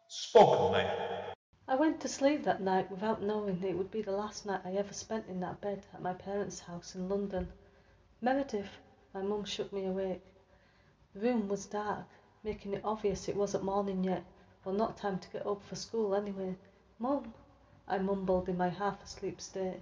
Spoken label. I went to sleep that night without knowing it would be the last night I ever spent in that bed at my parents' house in London. Meredith, my mum shook me awake. The room was dark, making it obvious it wasn't morning yet, or not time to get up for school anyway. Mum, I mumbled in my half-asleep state.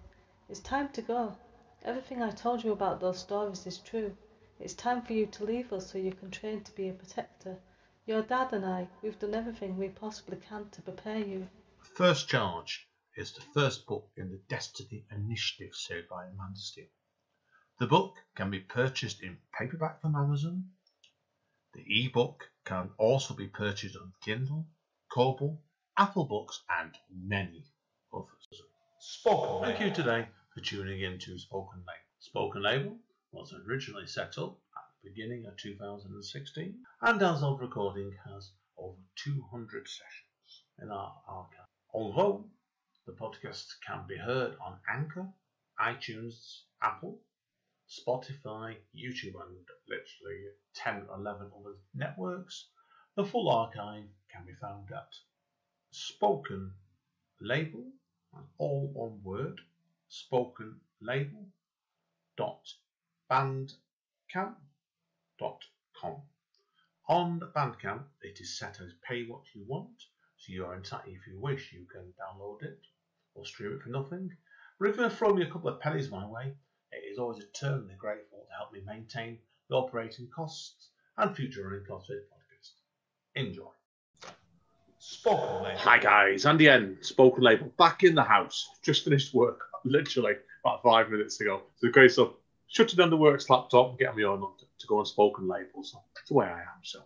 It's time to go. Everything I told you about those stories is true. It's time for you to leave us so you can train to be a protector. Your dad and I, we've done everything we possibly can to prepare you. First Charge is the first book in the Destiny Initiative series by Amanda Steele. The book can be purchased in paperback from Amazon. The ebook can also be purchased on Kindle, Kobo, Apple Books, and many others. Spoken Label. Thank you today for tuning in to Spoken Label. Spoken Label was originally set up at the beginning of 2016 and as of recording has over 200 sessions in our archive. Although the podcast can be heard on Anchor, iTunes, Apple, Spotify, YouTube, and literally 10 or 11 other networks, the full archive can be found at Spoken Label, all one word, spokenlabel.bandcamp.com. On Bandcamp, it is set as pay what you want, so you are entitled, if you wish, you can download it or stream it for nothing. But if you throw me a couple of pennies my way, it is always eternally grateful to help me maintain the operating costs and future running costs of this podcast. Enjoy. Spoken Label. Hi guys, Andy N, Spoken Label, back in the house. Just finished work, literally about 5 minutes ago. So great stuff. Shutting down the works laptop and getting me on to go on Spoken Label. So that's the way I am. So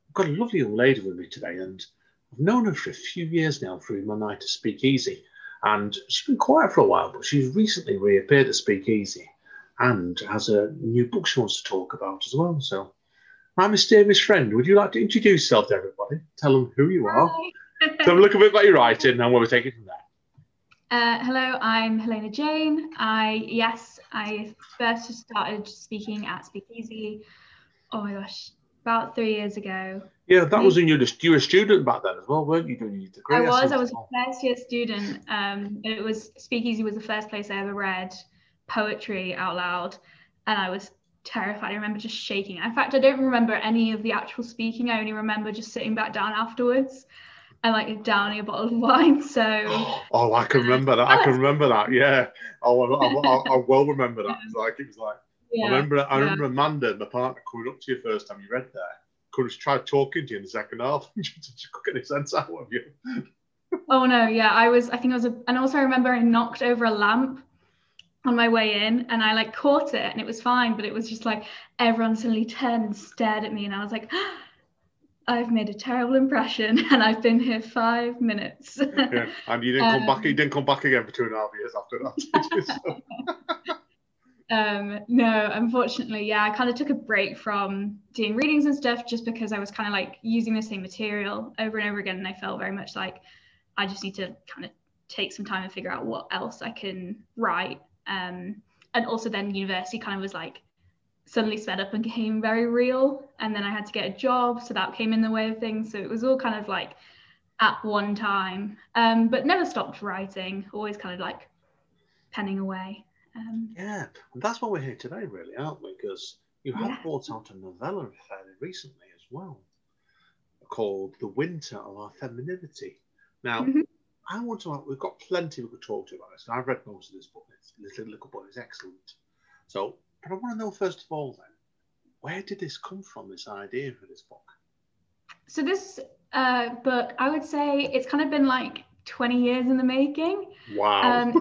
I've got a lovely young lady with me today, and I've known her for a few years now through my night to Speakeasy. And she's been quiet for a while, but she's recently reappeared at Speakeasy and has a new book she wants to talk about as well. So, my mysterious friend, would you like to introduce yourself to everybody? Tell them who you are. Tell them a little bit about your writing, and we'll take it from there. Hello, I'm Hellena Jane. I first started speaking at Speakeasy, oh my gosh, about 3 years ago. Yeah, that was when you were a student back then as well, weren't you, doing your degree? I was a first year student. Speakeasy was the first place I ever read poetry out loud, and I was terrified. I remember just shaking. In fact, I don't remember any of the actual speaking. I only remember just sitting back down afterwards and like downing a bottle of wine. So oh, I can remember that. I can remember that. Yeah. Oh, I well remember that. It was like yeah, I remember Amanda, my partner, coming up to you first time you read there. Could have tried talking to you in the second half. She couldn't get any sense out of you. Oh no, yeah, and also I remember I knocked over a lamp on my way in, and I like caught it, and it was fine, but it was just like everyone suddenly turned and stared at me, and I was like, I've made a terrible impression, and I've been here 5 minutes. Yeah, and you didn't come back. You didn't come back again for 2.5 years after that. No, unfortunately, yeah, I kind of took a break from doing readings and stuff just because I was kind of like using the same material over and over again, and I felt very much like I just need to kind of take some time and figure out what else I can write. And also then university kind of was like suddenly sped up and became very real, and then I had to get a job, so that came in the way of things. So it was all kind of like at one time, but never stopped writing, always kind of like penning away. Yeah, and that's why we're here today, really, aren't we? Because you have brought out a novella fairly recently as well, called The Winter of Our Femininity. Now, we've got plenty we could talk to about this, and I've read most of this book. This little book is excellent. So, but I want to know first of all then, where did this come from, this idea for this book? So this book, I would say it's kind of been like 20 years in the making. Wow.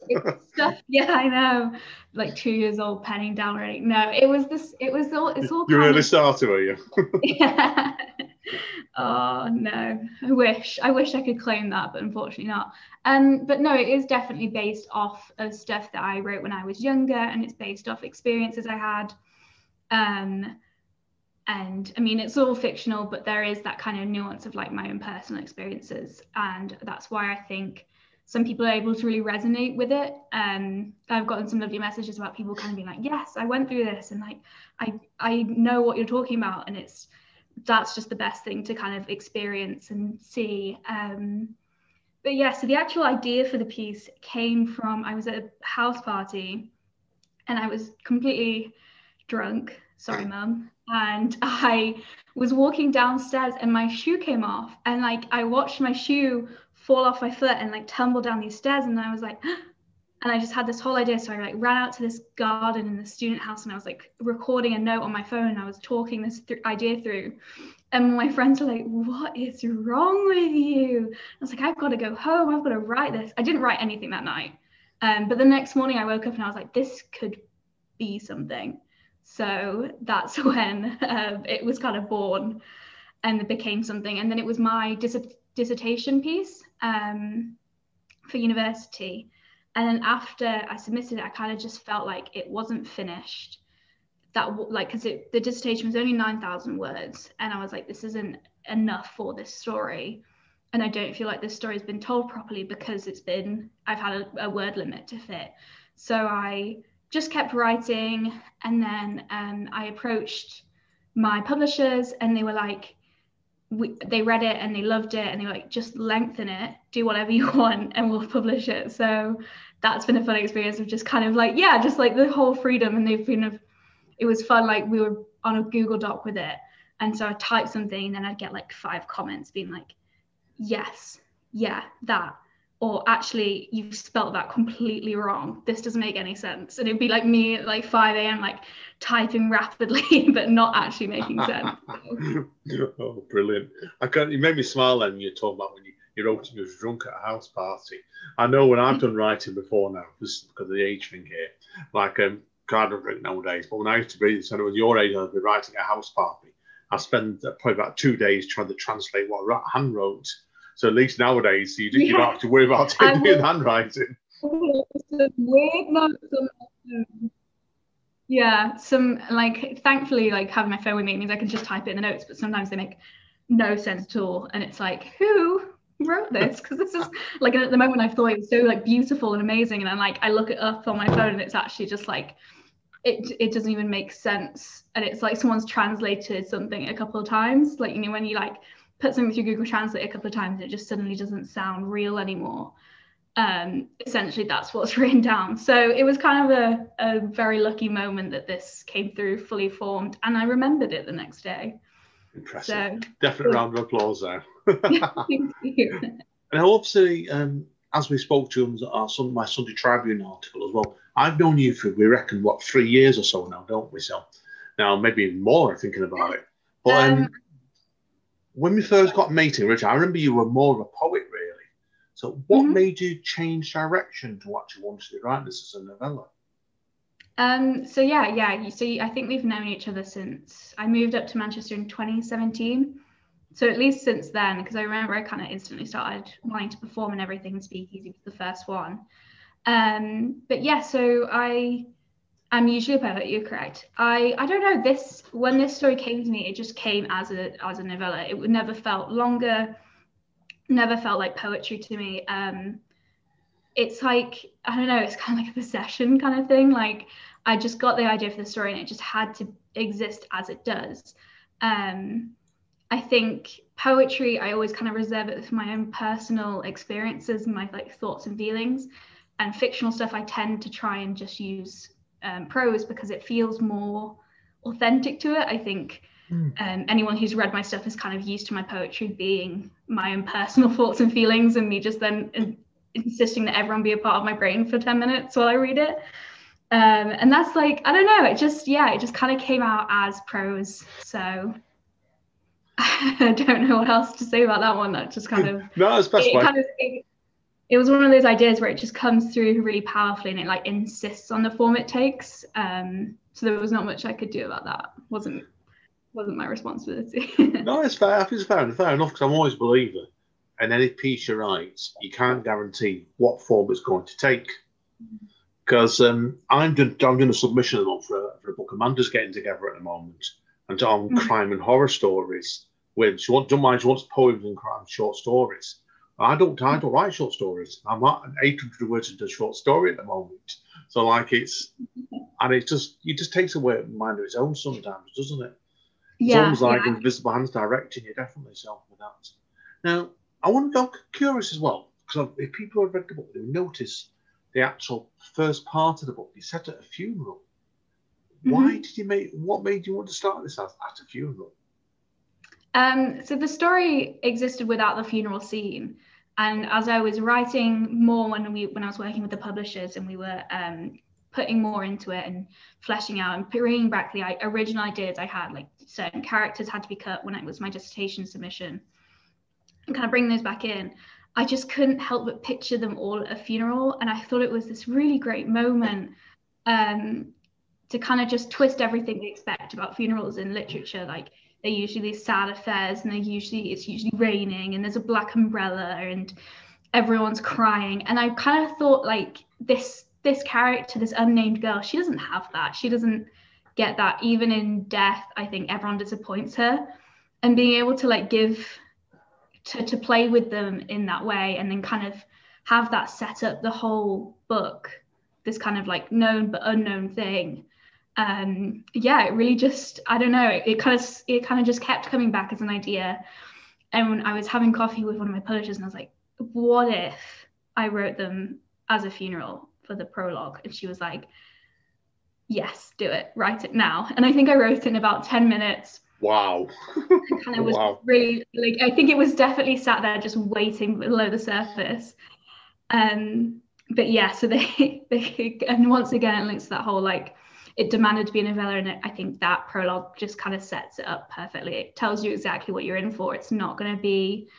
It's stuff, yeah, I know. Like 2 years old, penning down already. No, it's all You really started, were you? Yeah. Oh no, I wish I could claim that, but unfortunately not. But no, it is definitely based off of stuff that I wrote when I was younger, and it's based off experiences I had. And I mean, it's all fictional, but there is that kind of nuance of like my own personal experiences. And that's why I think some people are able to really resonate with it. I've gotten some lovely messages about people kind of being like, yes, I went through this, and like, I know what you're talking about. And it's that's just the best thing to kind of experience and see. But yeah, so the actual idea for the piece came from, I was at a house party and I was completely drunk, sorry mum, and I was walking downstairs and my shoe came off, and like I watched my shoe fall off my foot and like tumble down these stairs, and then I was like and I just had this whole idea, so I like ran out to this garden in the student house and I was like recording a note on my phone and I was talking this idea through, and my friends were like, what is wrong with you? I was like, I've got to go home, I've got to write this. I didn't write anything that night, but the next morning I woke up and I was like, this could be something. So that's when it was kind of born and it became something. And then it was my dissertation piece for university. And then after I submitted it, I kind of just felt like it wasn't finished. That like, because the dissertation was only 9,000 words. And I was like, this isn't enough for this story. And I don't feel like this story has been told properly because I've had a word limit to fit. So I just kept writing, and then I approached my publishers and they were like, they read it and they loved it and they were like, just lengthen it, do whatever you want and we'll publish it. So that's been a fun experience of just kind of like, yeah, just like the whole freedom. And it was fun, like we were on a Google Doc with it, and so I typed something and then I'd get like 5 comments being like, yes, yeah, that, or actually you've spelt that completely wrong, this doesn't make any sense. And it'd be like me at like 5 a.m. like typing rapidly but not actually making sense. Oh, brilliant. You made me smile then when you talk about when you wrote and you was drunk at a house party. I know when I've done writing before now, just because of the age thing here, like I don't drink nowadays, but when I used to be, so with your age, I'd be writing at a house party. I spend probably about 2 days trying to translate what I hand wrote. So at least nowadays, you don't have to worry about doing handwriting. Some weird notes. Yeah, some like thankfully, like having my phone with me means I can just type it in the notes, but sometimes they make no sense at all, and it's like, who wrote this? Because this is like at the moment I thought it was so like beautiful and amazing, and I'm like, I look it up on my phone and it's actually just like it doesn't even make sense, and it's like someone's translated something a couple of times, like, you know, when you like put something through Google Translate a couple of times, it just suddenly doesn't sound real anymore. Essentially that's what's written down. So it was kind of a very lucky moment that this came through fully formed, and I remembered it the next day. Impressive. So, definite round of applause there. Thank you. And obviously, as we spoke to my Sunday Tribune article as well, I've known you for, we reckon, 3 years or so now, don't we? So now maybe even more thinking about it. But when we first got meeting, Richard, I remember you were more of a poet, really. So what made you change direction to what you wanted to write this as a novella? So I think we've known each other since I moved up to Manchester in 2017. So at least since then, because I remember I kind of instantly started wanting to perform and everything, and Speakeasy was the first one. But yeah, so I'm usually a poet, you're correct. I don't know, when this story came to me, it just came as a novella. It never felt longer, never felt like poetry to me. It's like, I don't know, it's kind of like a possession kind of thing. Like I just got the idea for the story and it just had to exist as it does. I think poetry, I always kind of reserve it for my own personal experiences and my like thoughts and feelings. And fictional stuff, I tend to try and just use prose because it feels more authentic to it. I think anyone who's read my stuff is kind of used to my poetry being my own personal thoughts and feelings, and me just then insisting that everyone be a part of my brain for 10 minutes while I read it. And that's like, I don't know, it just kind of came out as prose. So I don't know what else to say about that one. That just kind of no, it's best it was one of those ideas where it just comes through really powerfully and it like insists on the form it takes. So there was not much I could do about that. Wasn't my responsibility. No, it's fair. I think it's fair enough, because I'm always a believer. And any piece you write, you can't guarantee what form it's going to take. Because I'm doing a submission for a book Amanda's getting together at the moment, and on crime and horror stories. She wants poems and crime short stories. I don't write short stories. I'm at 800 words into a short story at the moment. So it just takes away mind of its own sometimes, doesn't it? It's Yeah, almost like invisible hands directing you, definitely, so with that. Now, I'm curious as well, because if people have read the book, they'll notice the actual first part of the book is set at a funeral. Why did you what made you want to start this at a funeral? So the story existed without the funeral scene. And as I was writing more when I was working with the publishers and we were putting more into it and fleshing out and bringing back the original ideas I had, like certain characters had to be cut when it was my dissertation submission, and kind of bring those back in, I just couldn't help but picture them all at a funeral. And I thought it was this really great moment to kind of just twist everything we expect about funerals in literature. Like they're usually these sad affairs, and it's usually raining, and there's a black umbrella, and everyone's crying. And I kind of thought, like, this character, this unnamed girl, she doesn't have that. She doesn't get that. Even in death, I think everyone disappoints her. And being able to like to play with them in that way, and then kind of have that set up the whole book, this kind of like known but unknown thing. It really just, I don't know, it kind of just kept coming back as an idea. And when I was having coffee with one of my publishers, and I was like, what if I wrote them as a funeral for the prologue? And she was like, yes, do it, write it now. And I think I wrote it in about 10 minutes. Wow. It kind of was really, like, I think it was definitely sat there just waiting below the surface. But yeah, so they and once again, it links to that whole, like, it demanded to be a novella, and I think that prologue just kind of sets it up perfectly. It tells you exactly what you're in for. It's not going to be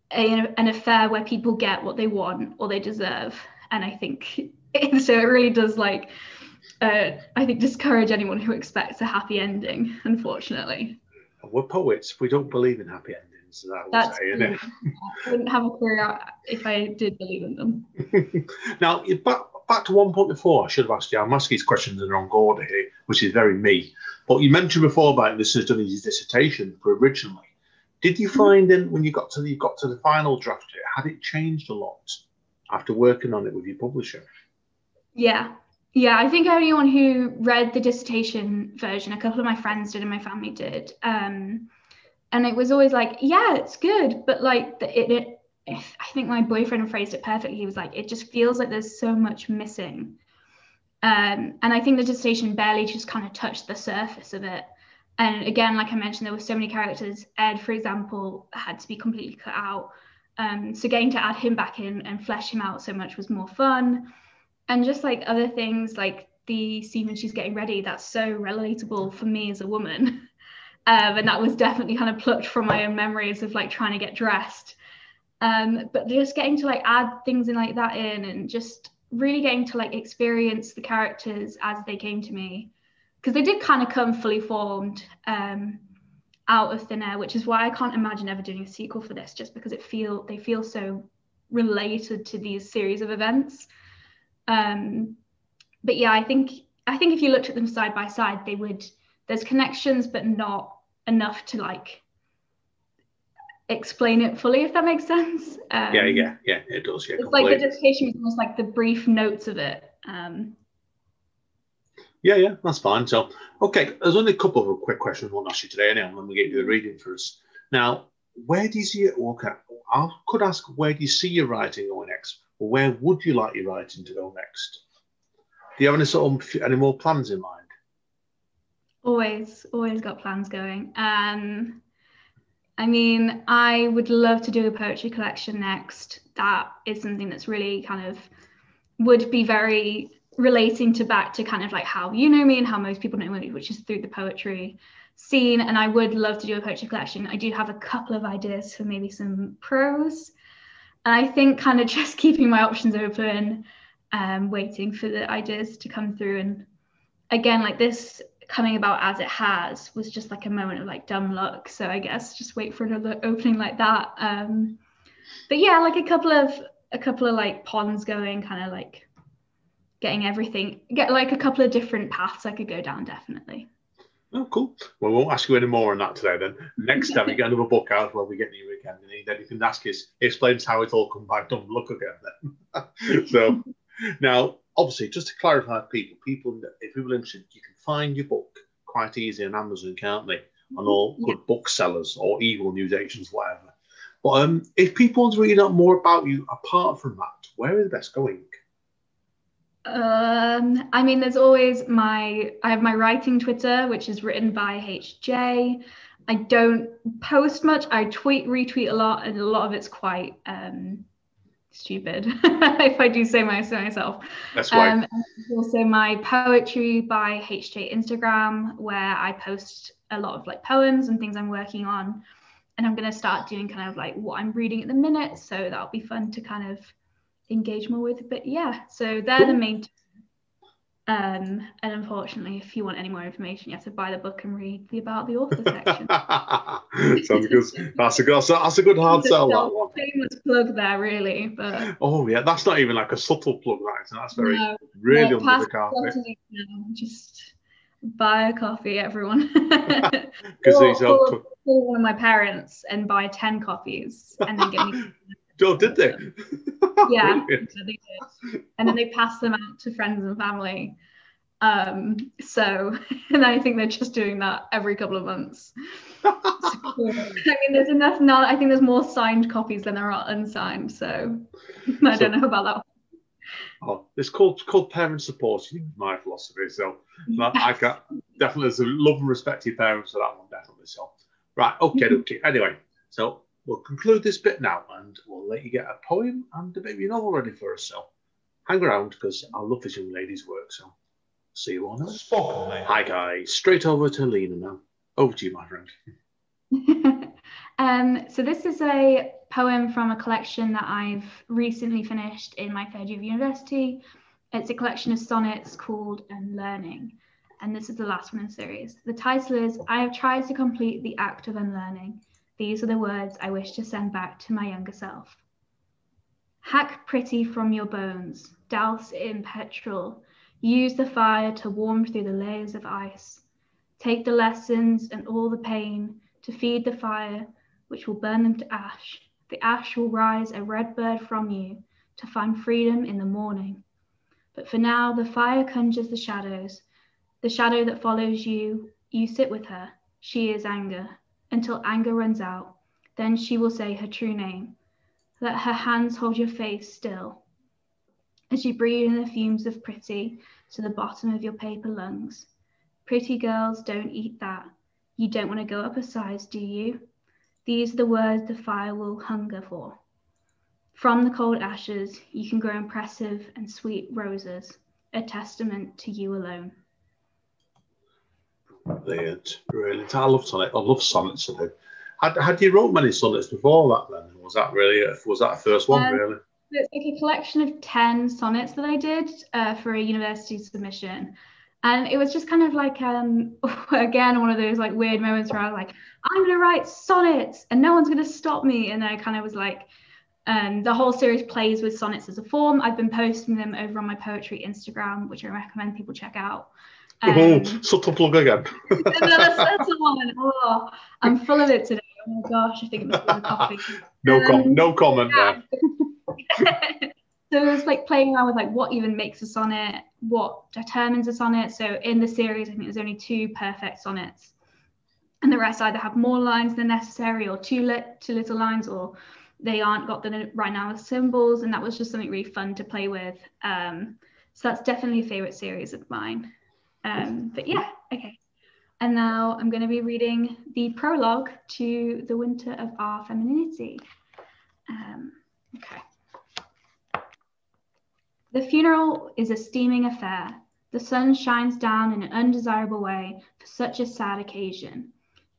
an affair where people get what they want or they deserve. And I think so it really does, like, I think, discourage anyone who expects a happy ending, unfortunately. We're poets. We don't believe in happy endings, as I would say, innit? I wouldn't have a career if I did believe in them. Now, back to one point before, I should have asked you. I'm asking these questions in the wrong order here, which is very me. But you mentioned before about this has done his dissertation for originally. Did you find then when you got to the final draft, had it changed a lot after working on it with your publisher? Yeah, I think anyone who read the dissertation version, a couple of my friends did and my family did. And it was always like, yeah, it's good, but like I think my boyfriend phrased it perfectly. He was like, it just feels like there's so much missing. And I think the dissertation barely just kind of touched the surface of it. And again, like I mentioned, there were so many characters. Ed, for example, had to be completely cut out. So getting to add him back in and flesh him out so much was more fun. And just like other things, like the scene when she's getting ready, that's so relatable for me as a woman. And that was definitely kind of plucked from my own memories of like trying to get dressed. But just getting to like add things in like that in, and just really getting to like experience the characters as they came to me, because they did kind of come fully formed out of thin air, which is why I can't imagine ever doing a sequel for this, just because they feel so related to these series of events. But yeah, I think if you looked at them side by side, there's connections, but not enough to like explain it fully, if that makes sense. Yeah, it does. Yeah, it's like the dissertation is almost like the brief notes of it. Yeah, that's fine. So, okay, there's only a couple of quick questions I want to ask you today, anyway, when we get to the reading for us. Now, where do you see it? Okay, I could ask, where do you see your writing going next? Or where would you like your writing to go next? Do you have any more plans in mind? Always got plans going. I mean, I would love to do a poetry collection next. That is something that's really kind of would be very relating back to kind of like how you know me and how most people know me, which is through the poetry scene. And I would love to do a poetry collection. I do have a couple of ideas for maybe some prose. And I think kind of just keeping my options open, waiting for the ideas to come through. And again, like this coming about as it has was just like a moment of like dumb luck. So I guess just wait for another opening like that. But yeah, like a couple of like ponds going, kind of like get like a couple of different paths I could go down, definitely. Oh, cool. Well, we won't ask you any more on that today then. Next time you get another book out where we get new weekend, and then you can ask us, explains how it all come back. Don't look again then. So now, obviously, just to clarify for people, if people are interested, you can find your book quite easy on Amazon, can't they? On all good booksellers or evil news agents, whatever. But if people want to read out more about you apart from that, where are the best going? I mean, there's always I have my writing Twitter, which is written by HJ. I don't post much. I retweet a lot, and a lot of it's quite stupid, if I do say myself. That's right. Also my poetry by HJ Instagram, where I post a lot of like poems and things I'm working on. And I'm going to start doing kind of like what I'm reading at the minute. So that'll be fun to kind of engage more with. But yeah, so they're the main two. And unfortunately, if you want any more information, you have to buy the book and read the About the Author section. Sounds good. That's a good hard sell, that one. Famous plug there, really. But oh yeah, that's not even like a subtle plug, right? So that's very really under the carpet. Just buy a coffee, everyone. Because call one of my parents and buy 10 coffees, and then get me. Oh, did they? Yeah, they did. And then they pass them out to friends and family. So, and I think they're just doing that every couple of months. I mean, there's enough now. I think there's more signed copies than there are unsigned. So, I don't know about that. Oh, it's called parent support. My philosophy. So, I got definitely there's a love and respect to your parents for that one, definitely. So, right, okay. Anyway, so we'll conclude this bit now, and we'll let you get a poem and a baby novel ready for us. So, hang around because I love this young lady's work. So, see you all now. Spoken Label. Hi guys, straight over to Hellena now. Over to you, my friend. So this is a poem from a collection that I've recently finished in my third year of university. It's a collection of sonnets called Unlearning, and this is the last one in the series. The title is, I have tried to complete the act of unlearning. These are the words I wish to send back to my younger self. Hack pretty from your bones, douse it in petrol, use the fire to warm through the layers of ice. Take the lessons and all the pain to feed the fire, which will burn them to ash. The ash will rise a red bird from you to find freedom in the morning. But for now, the fire conjures the shadows. The shadow that follows you, you sit with her. She is anger, until anger runs out. Then she will say her true name. Let her hands hold your face still, as you breathe in the fumes of pretty to the bottom of your paper lungs. Pretty girls don't eat that. You don't want to go up a size, do you? These are the words the fire will hunger for. From the cold ashes, you can grow impressive and sweet roses, a testament to you alone. Brilliant. I love sonnets. Had you wrote many sonnets before that then? Was that the first one, really? It's like a collection of 10 sonnets that I did for a university submission. And it was just kind of like, again, one of those like weird moments where I was like, I'm going to write sonnets and no one's going to stop me. And I kind of was like, the whole series plays with sonnets as a form. I've been posting them over on my poetry Instagram, which I recommend people check out. Subtle plug again. That's the one. Oh, I'm full of it today. Oh my gosh, I think it must be the coffee. No comment there. So it was like playing around with like what even makes a sonnet, what determines a sonnet. So in the series, I think there's only 2 perfect sonnets, and the rest either have more lines than necessary, or too little lines, or they aren't got the right now with symbols. And that was just something really fun to play with. So that's definitely a favorite series of mine. But yeah, okay. And now I'm going to be reading the prologue to The Winter of Our Femininity. Okay. The funeral is a steaming affair. The sun shines down in an undesirable way for such a sad occasion.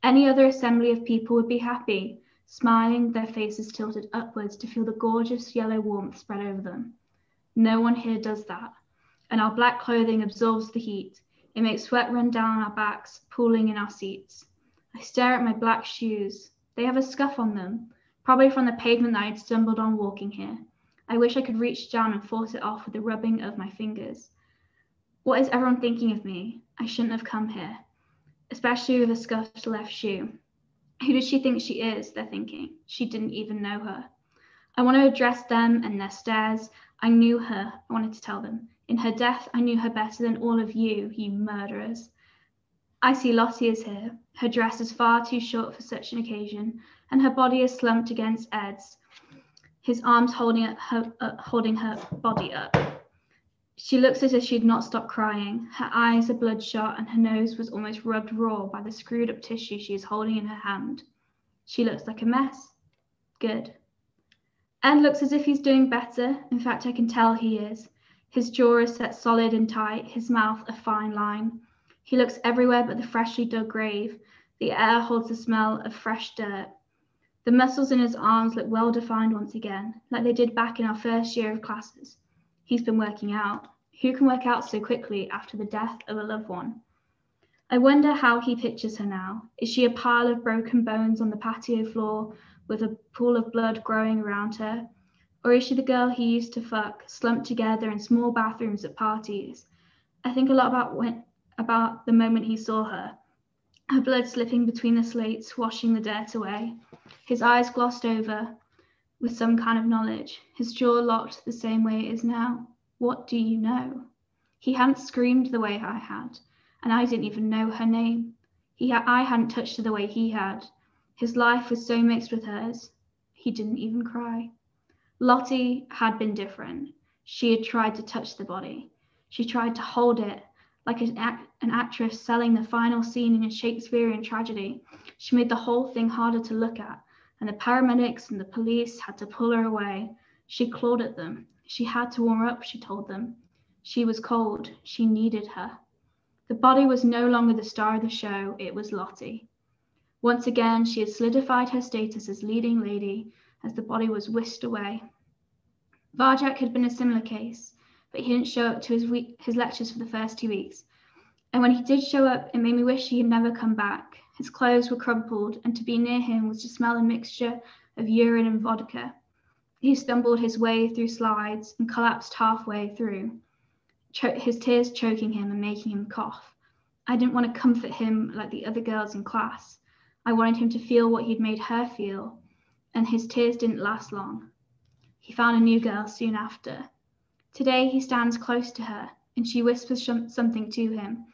Any other assembly of people would be happy, smiling, their faces tilted upwards to feel the gorgeous yellow warmth spread over them. No one here does that, and our black clothing absorbs the heat. It makes sweat run down our backs, pooling in our seats. I stare at my black shoes. They have a scuff on them, probably from the pavement that I had stumbled on walking here. I wish I could reach down and force it off with the rubbing of my fingers. What is everyone thinking of me? I shouldn't have come here, especially with a scuffed left shoe. Who does she think she is? They're thinking. She didn't even know her. I want to address them and their stares. I knew her. I wanted to tell them. In her death, I knew her better than all of you, you murderers. I see Lottie is here. Her dress is far too short for such an occasion, and her body is slumped against Ed's, his arms holding her body up. She looks as if she'd not stopped crying. Her eyes are bloodshot, and her nose was almost rubbed raw by the screwed-up tissue she is holding in her hand. She looks like a mess. Good. Ed looks as if he's doing better. In fact, I can tell he is. His jaw is set solid and tight, his mouth a fine line. He looks everywhere but the freshly dug grave. The air holds the smell of fresh dirt. The muscles in his arms look well defined once again, like they did back in our first year of classes. He's been working out. Who can work out so quickly after the death of a loved one? I wonder how he pictures her now. Is she a pile of broken bones on the patio floor with a pool of blood growing around her? Or is she the girl he used to fuck, slumped together in small bathrooms at parties? I think a lot about the moment he saw her. Her blood slipping between the slates, washing the dirt away. His eyes glossed over with some kind of knowledge. His jaw locked the same way it is now. What do you know? He hadn't screamed the way I had, and I didn't even know her name. I hadn't touched her the way he had. His life was so mixed with hers. He didn't even cry. Lottie had been different. She had tried to touch the body. She tried to hold it, like an actress selling the final scene in a Shakespearean tragedy. She made the whole thing harder to look at, and the paramedics and the police had to pull her away. She clawed at them. She had to warm up, she told them. She was cold. She needed her. The body was no longer the star of the show. It was Lottie. Once again, she had solidified her status as leading lady as the body was whisked away. Varjak had been a similar case, but he didn't show up to his lectures for the first 2 weeks. And when he did show up, it made me wish he had never come back. His clothes were crumpled, and to be near him was to smell a mixture of urine and vodka. He stumbled his way through slides and collapsed halfway through, his tears choking him and making him cough. I didn't want to comfort him like the other girls in class. I wanted him to feel what he'd made her feel, and his tears didn't last long. He found a new girl soon after. Today he stands close to her, and she whispers something to him,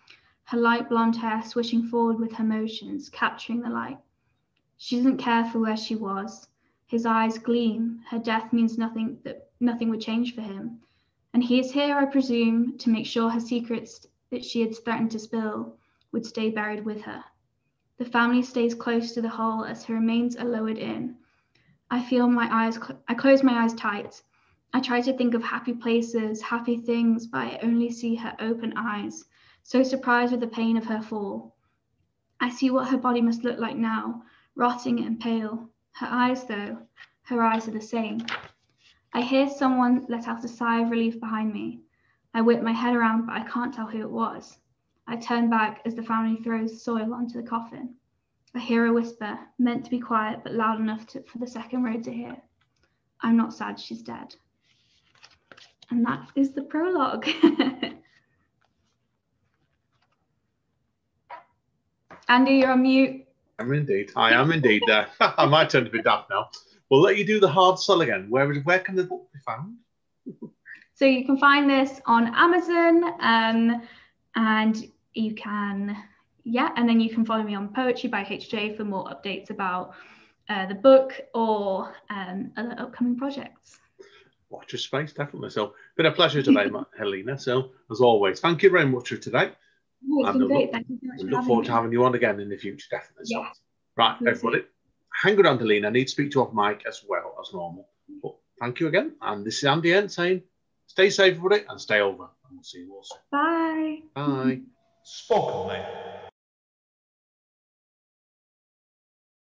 her light blonde hair swishing forward with her motions, capturing the light. She doesn't care for where she was. His eyes gleam. Her death means nothing would change for him. And he is here, I presume, to make sure her secrets that she had threatened to spill would stay buried with her. The family stays close to the hole as her remains are lowered in. I close my eyes tight. I try to think of happy places, happy things, but I only see her open eyes, so surprised with the pain of her fall. I see what her body must look like now, rotting and pale. Her eyes, though, her eyes are the same. I hear someone let out a sigh of relief behind me. I whip my head around, but I can't tell who it was. I turn back as the family throws soil onto the coffin. I hear a whisper, meant to be quiet, but loud enough for the second row to hear. I'm not sad she's dead. And that is the prologue. Andy, you're on mute. I am indeed. I might turn to be daft now. We'll let you do the hard sell again. Where can the book be found? So you can find this on Amazon, and you can, and then you can follow me on Poetry by HJ for more updates about the book or other upcoming projects. Watch your space, definitely. So, been a pleasure today, Hellena. So, as always, thank you very much for today. Oh, it's been great. Thank you so much. Look forward to having you on again in the future, definitely. Yeah. So, right, everybody, hang around, Hellena. I need to speak to you off mic as well as normal. But thank you again. And this is Andy N saying, stay safe, everybody, and stay over. And we'll see you all soon. Bye. Bye. Spoken